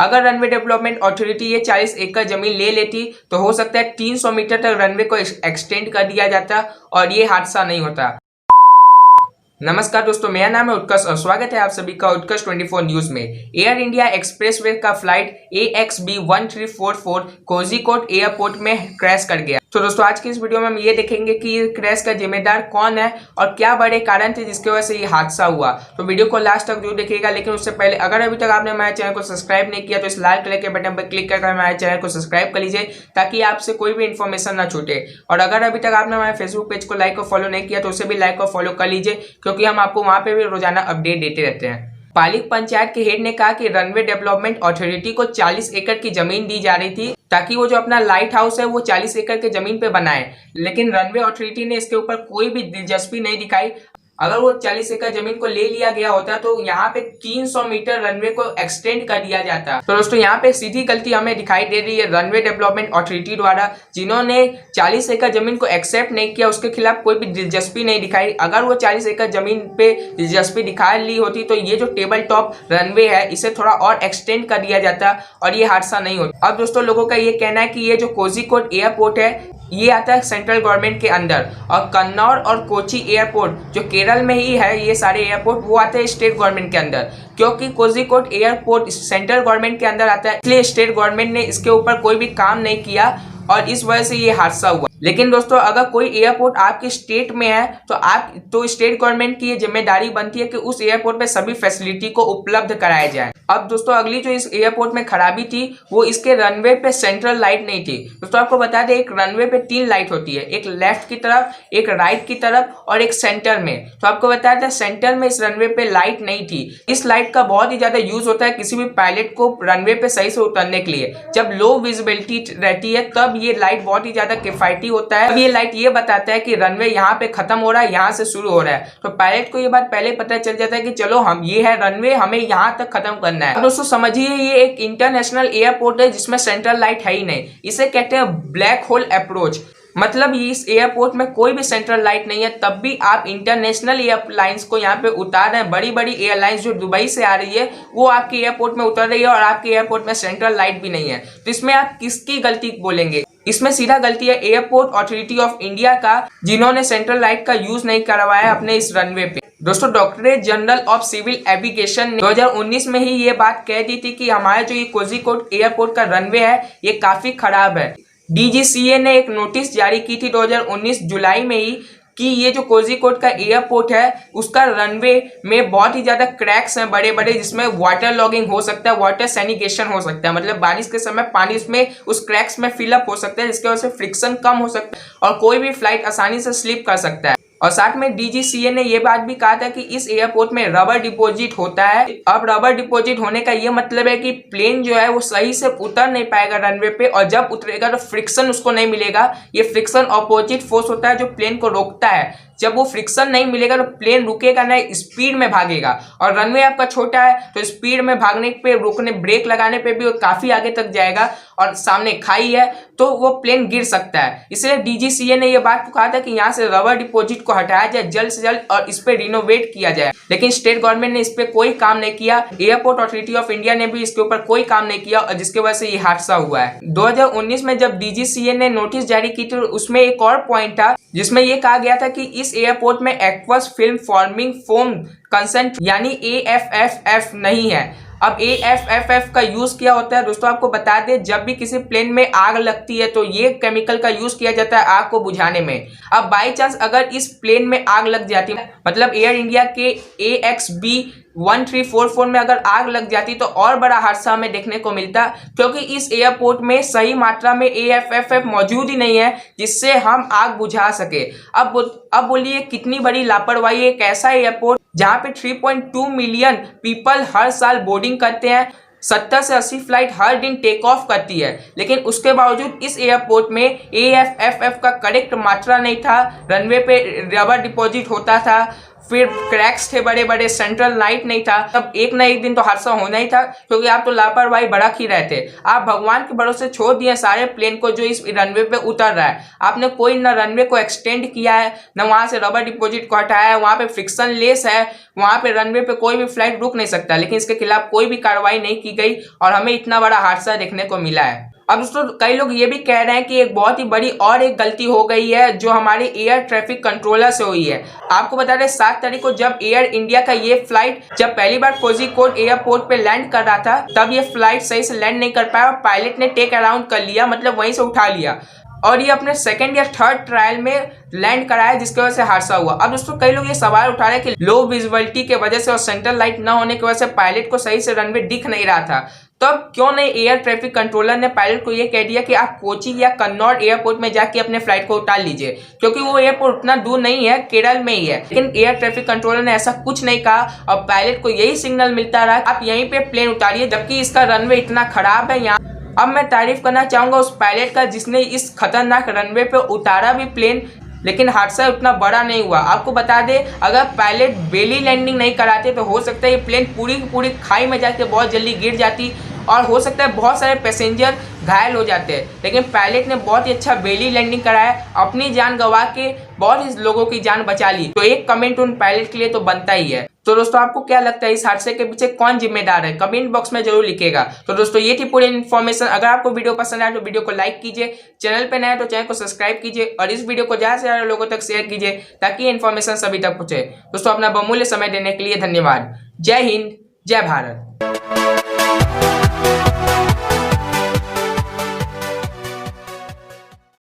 अगर runway development authority ये 40 एकड़ जमीन ले लेती तो हो सकता है 300 मीटर तक रनवे को एक्सटेंड कर दिया जाता और ये हादसा नहीं होता। नमस्कार दोस्तों, मेरा नाम है उत्कर्ष और स्वागत है आप सभी का उत्कर्ष 24 न्यूज में। एयर इंडिया एक्सप्रेसवे का फ्लाइट AXB 1344 कोझिकोड एयरपोर्ट में क्रैश कर गया। तो दोस्तों आज की इस वीडियो में हम ये देखेंगे कि ये क्रैश का जिम्मेदार कौन है और क्या बड़े कारण थे जिसकी वजह से ये हादसा हुआ। तो वीडियो को लास्ट तक जरूर देखिएगा, लेकिन उससे पहले अगर अभी तक आपने हमारे चैनल को सब्सक्राइब नहीं किया तो इस लाल कलर के बटन पर क्लिक करके हमारे चैनल को सब्सक्राइब कर लीजिए ताकि आपसे कोई भी इन्फॉर्मेशन ना छूटे। और अगर अभी तक आपने हमारे फेसबुक पेज को लाइक और फॉलो नहीं किया तो उसे भी लाइक और फॉलो कर लीजिए, क्योंकि हम आपको वहां पे भी रोजाना अपडेट देते रहते हैं। पालिक पंचायत के हेड ने कहा कि रनवे डेवलपमेंट अथॉरिटी को 40 एकड़ की जमीन दी जा रही थी ताकि वो जो अपना लाइट हाउस है वो 40 एकड़ के जमीन पे बनाए, लेकिन रनवे अथॉरिटी ने इसके ऊपर कोई भी दिलचस्पी नहीं दिखाई। अगर वो 40 एकड़ जमीन को ले लिया गया होता तो यहाँ पे 300 मीटर रनवे को एक्सटेंड कर दिया जाता। तो दोस्तों यहाँ पे सीधी गलती हमें दिखाई दे रही है रनवे डेवलपमेंट अथॉरिटी द्वारा, जिन्होंने 40 एकड़ जमीन को एक्सेप्ट नहीं किया, उसके खिलाफ कोई भी दिलचस्पी नहीं दिखाई। अगर वो 40 एकड़ जमीन पे दिलचस्पी दिखा ली होती तो ये जो टेबल टॉप रनवे है इसे थोड़ा और एक्सटेंड कर दिया जाता और ये हादसा नहीं होता। अब दोस्तों लोगों का ये कहना है कि ये जो कोझिकोड एयरपोर्ट है ये आता है सेंट्रल गवर्नमेंट के अंदर, और कन्नौर और कोची एयरपोर्ट जो केरल में ही है, ये सारे एयरपोर्ट वो आते हैं स्टेट गवर्नमेंट के अंदर। क्योंकि कोझिकोड एयरपोर्ट सेंट्रल गवर्नमेंट के अंदर आता है, इसलिए स्टेट गवर्नमेंट ने इसके ऊपर कोई भी काम नहीं किया और इस वजह से ये हादसा हुआ। लेकिन दोस्तों अगर कोई एयरपोर्ट आपके स्टेट में है तो स्टेट गवर्नमेंट की ये जिम्मेदारी बनती है कि उस एयरपोर्ट पे सभी फैसिलिटी को उपलब्ध कराया जाए। अब दोस्तों अगली जो इस एयरपोर्ट में खराबी थी वो इसके रनवे पे सेंट्रल लाइट नहीं थी। दोस्तों आपको बता दें एक रनवे पे 3 लाइट होती है, एक लेफ्ट की तरफ, एक राइट की तरफ और एक सेंटर में। तो आपको बताया था सेंटर में इस रनवे पे लाइट नहीं थी। इस लाइट का बहुत ही ज्यादा यूज होता है किसी भी पायलट को रनवे पे सही से उतरने के लिए। जब लो विजिबिलिटी रहती है तब ये लाइट बहुत ही ज्यादा किफायती होता है। अब ये लाइट ये बताता है कि रनवे यहाँ पे खत्म हो रहा है, यहाँ से शुरू हो रहा है। तो पायलट को ये बात पहले पता चल जाता है कि चलो हम ये है रनवे, हमें यहाँ तक खत्म करना है। दोस्तों समझिए ये एक इंटरनेशनल एयरपोर्ट है जिसमें सेंट्रल लाइट है ही नहीं। इसे कहते हैं ब्लैक होल अप्रोच। मतलब इस एयरपोर्ट में कोई भी सेंट्रल लाइट नहीं है, तब भी आप इंटरनेशनल एयरलाइंस को यहाँ पे उतार रहे हैं। बड़ी बड़ी एयरलाइंस जो दुबई से आ रही है वो आपके एयरपोर्ट में उतर रही है और आपके एयरपोर्ट में सेंट्रल लाइट भी नहीं है। तो इसमें आप किसकी गलती बोलेंगे? इसमें सीधा गलती है एयरपोर्ट अथॉरिटी ऑफ इंडिया का, जिन्होंने सेंट्रल लाइट का यूज नहीं करवाया अपने इस रनवे पे। दोस्तों directorate general of civil aviation ने 2019 में ही ये बात कह दी थी कि हमारा जो ये कोझिकोड एयरपोर्ट का रनवे है ये काफी खराब है। DGCA ने एक नोटिस जारी की थी 2019 जुलाई में ही कि ये जो कोझिकोड का एयरपोर्ट है उसका रनवे में बहुत ही ज्यादा क्रैक्स हैं बड़े बड़े, जिसमें वाटर लॉगिंग हो सकता है, वाटर सैनिकेशन हो सकता है। मतलब बारिश के समय पानी उसमें उस क्रैक्स में फिलअप हो सकता है, जिसकी वजह से फ्रिक्शन कम हो सकता है और कोई भी फ्लाइट आसानी से स्लिप कर सकता है। और साथ में DGCA ने यह बात भी कहा था कि इस एयरपोर्ट में रबर डिपॉजिट होता है। अब रबर डिपॉजिट होने का ये मतलब है कि प्लेन जो है वो सही से उतर नहीं पाएगा रनवे पे, और जब उतरेगा तो फ्रिक्शन उसको नहीं मिलेगा। ये फ्रिक्शन अपोजिट फोर्स होता है जो प्लेन को रोकता है। जब वो फ्रिक्शन नहीं मिलेगा तो प्लेन रुकेगा नहीं, स्पीड में भागेगा। और रनवे आपका छोटा है तो स्पीड में भागने पे, रुकने, ब्रेक लगाने पे भी वो काफी आगे तक जाएगा, और सामने खाई है तो वो प्लेन गिर सकता है। इसलिए DGCA ने यह बात कहा था कि यहाँ से रबर डिपॉजिट को हटाया जाए जल्द से जल्द और इस पे रिनोवेट किया जाए। लेकिन स्टेट गवर्नमेंट ने इस पे कोई काम नहीं किया, एयरपोर्ट अथॉरिटी ऑफ इंडिया ने भी इसके ऊपर कोई काम नहीं किया, और जिसकी वजह से ये हादसा हुआ है। 2019 में जब DGCA ने नोटिस जारी की थी उसमें एक और पॉइंट था जिसमें यह कहा गया था कि इस एयरपोर्ट में aqueous film forming foam consent यानी AFFF नहीं है। अब AFFF का यूज क्या होता है दोस्तों आपको बता दें, जब भी किसी प्लेन में आग लगती है तो ये केमिकल का यूज किया जाता है आग को बुझाने में। अब बाई चांस अगर इस प्लेन में आग लग जाती है, मतलब एयर इंडिया के AXB 1344 में अगर आग लग जाती तो और बड़ा हादसा हमें देखने को मिलता, क्योंकि इस एयरपोर्ट में सही मात्रा में AFFF मौजूद ही नहीं है जिससे हम आग बुझा सके। अब बोलिए कितनी बड़ी लापरवाही है। एक ऐसा एयरपोर्ट जहां पे 3.2 मिलियन पीपल हर साल बोर्डिंग करते हैं, 70 से 80 फ्लाइट हर दिन टेक ऑफ करती है, लेकिन उसके बावजूद इस एयरपोर्ट में AFFF का करेक्ट मात्रा नहीं था। रनवे पे रबर डिपॉजिट होता था, फिर क्रैक्स थे बड़े बड़े, सेंट्रल लाइट नहीं था। तब एक ना एक दिन तो हादसा होना ही था, क्योंकि आप तो लापरवाही भड़क ही रहे थे। आप भगवान के भरोसे छोड़ दिए सारे प्लेन को जो इस रनवे पे उतर रहा है। आपने कोई ना रनवे को एक्सटेंड किया है, ना वहां से रबर डिपॉजिट को हटाया है, वहां पे फ्रिक्शन लेस है, वहां पे रनवे पे कोई भी फ्लाइट रुक नहीं सकता, लेकिन इसके खिलाफ कोई भी कार्रवाई नहीं की गई और हमें इतना बड़ा हादसा देखने को मिला है। अब दोस्तों कई लोग ये भी कह रहे हैं कि एक बहुत ही बड़ी और एक गलती हो गई है जो हमारे एयर ट्रैफिक कंट्रोलर से हुई है। आपको बता दें 7 तारीख को जब एयर इंडिया का ये फ्लाइट जब पहली बार कोझिकोड एयरपोर्ट पे लैंड कर रहा था, तब ये फ्लाइट सही से लैंड नहीं कर पाया और पायलट ने टेक अराउंड कर लिया, मतलब वहीं से उठा लिया और ये अपने सेकंड या थर्ड ट्रायल में लैंड कराया, जिसकी वजह से हादसा हुआ। अब दोस्तों कई लोग ये सवाल उठा रहे हैं कि लो विजिबिलिटी की वजह से और सेंट्रल लाइट न होने की वजह से पायलट को सही से रनवे दिख नहीं रहा था, तब क्यों नहीं एयर ट्रैफिक कंट्रोलर ने पायलट को ये कह दिया कि आप कोची या कन्नौज एयरपोर्ट में जाके अपने फ्लाइट को उतार लीजिए, क्योंकि वो एयरपोर्ट उतना दूर नहीं है, केरल में ही है। लेकिन एयर ट्रैफिक कंट्रोलर ने ऐसा कुछ नहीं कहा और पायलट को यही सिग्नल मिलता रहा आप यहीं पे प्लेन उतारिए, जबकि इसका रनवे इतना खराब है। यहाँ अब मैं तारीफ करना चाहूंगा उस पायलट का जिसने इस खतरनाक रनवे पे उतारा भी प्लेन, लेकिन हादसा उतना बड़ा नहीं हुआ। आपको बता दें अगर पायलट बेली लैंडिंग नहीं कराते तो हो सकता है ये प्लेन पूरी की पूरी खाई में जाके बहुत जल्दी गिर जाती और हो सकता है बहुत सारे पैसेंजर घायल हो जाते हैं। लेकिन पायलट ने बहुत ही अच्छा बेली लैंडिंग कराया, अपनी जान गंवा के बहुत ही लोगों की जान बचा ली, तो एक कमेंट उन पायलट के लिए तो बनता ही है। तो दोस्तों आपको क्या लगता है इस हादसे के पीछे कौन जिम्मेदार है, कमेंट बॉक्स में जरूर लिखिएगा। तो दोस्तों ये थी पूरी इन्फॉर्मेशन। अगर आपको वीडियो पसंद आए तो वीडियो को लाइक कीजिए, चैनल पे नए हैं तो चैनल को सब्सक्राइब कीजिए और इस वीडियो को ज्यादा से ज्यादा लोगों तक शेयर कीजिए ताकि ये इन्फॉर्मेशन सभी तक पहुंचे। दोस्तों अपना बहुमूल्य समय देने के लिए धन्यवाद। जय हिंद, जय भारत।